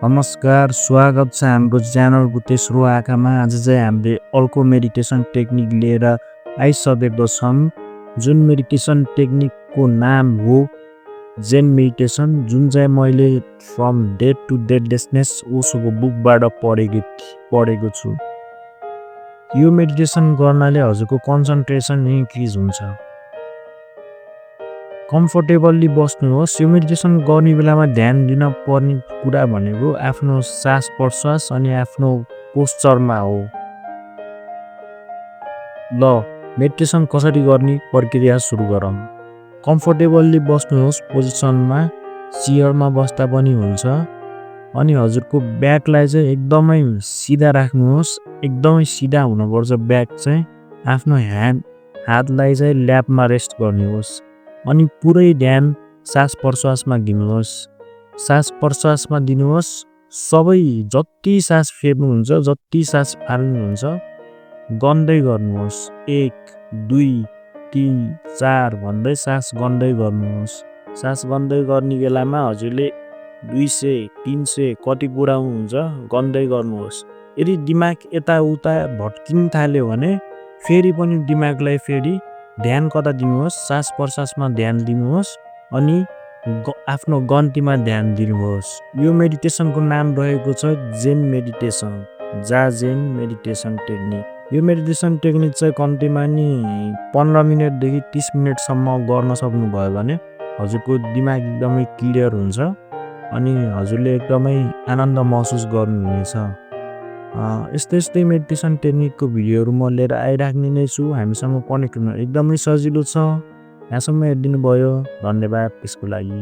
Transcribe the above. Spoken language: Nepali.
नमस्कार, स्वागत छ हाम्रो च्यानलको तेस्रो आँखामा। आज चाहिँ हामीले अर्को मेडिटेसन टेक्निक लिएर आइसकेको छौँ। जुन मेडिटेसन टेक्निकको नाम हो जेन मेडिटेसन, जुन चाहिँ मैले फ्रम डेड टु डेडलेसनेस ओशोको बुकबाट पढेको छु। यो मेडिटेसन गर्नाले हजुरको कन्सन्ट्रेसन इन्क्रिज हुन्छ। कम्फर्टेबल्ली बस्नुहोस्। यो मेडिटेसन गर्ने बेलामा ध्यान दिन पर्ने कुरा भनेको आफ्नो सास प्रश्वास अनि आफ्नो पोस्चरमा हो। ल मेडिटेसन कसरी गर्ने प्रक्रिया सुरु गरौँ। कम्फर्टेबल्ली बस्नुहोस् पोजिसनमा, चेयरमा बस्दा पनि हुन्छ। अनि हजुरको ब्याकलाई चाहिँ एकदमै सिधा राख्नुहोस्। एकदमै सिधा हुनुपर्छ ब्याक चाहिँ। आफ्नो हातलाई चाहिँ ल्यापमा रेस्ट गर्नुहोस्। अनि पुरै ध्यान सास प्रश्वासमा दिनुहोस्। सास प्रश्वासमा दिनुहोस्। सबै जति सास फेर्नुहुन्छ, जति सास फाल्नुहुन्छ गन्दै गर्नुहोस्। 1 2 3 4 भन्दै सास गन्दै गर्नुहोस्। सास गन्दै गर्ने बेलामा हजुरले 200 300 कति पुर्याउनुहुन्छ गन्दै गर्नुहोस्। यदि दिमाग यताउता भट्किन थाल्यो भने फेरि पनि दिमागलाई फेरि ध्यान कता दिनुहोस्, सास प्रश्वासमा ध्यान दिनुहोस् अनि आफ्नो गन्तीमा ध्यान दिनुहोस्। यो मेडिटेसनको नाम रहेको छ जेन मेडिटेसन, जाजेन मेडिटेसन टेक्निक। यो मेडिटेसन टेक्निक चाहिँ कम्तीमा नि 15 मिनटदेखि 30 मिनटसम्म गर्न सक्नुभयो भने हजुरको दिमाग एकदमै क्लियर हुन्छ अनि हजुरले एकदमै आनन्द महसुस गर्नुहुनेछ। यस्तै मेडिटेसन टेक्निकको भिडियोहरू म लिएर आइराख्ने नै छु। हामीसँग कनेक्ट हुन एकदमै सजिलो छ। यहाँसम्म हेरिदिनु भयो, धन्यवाद त्यसको लागि।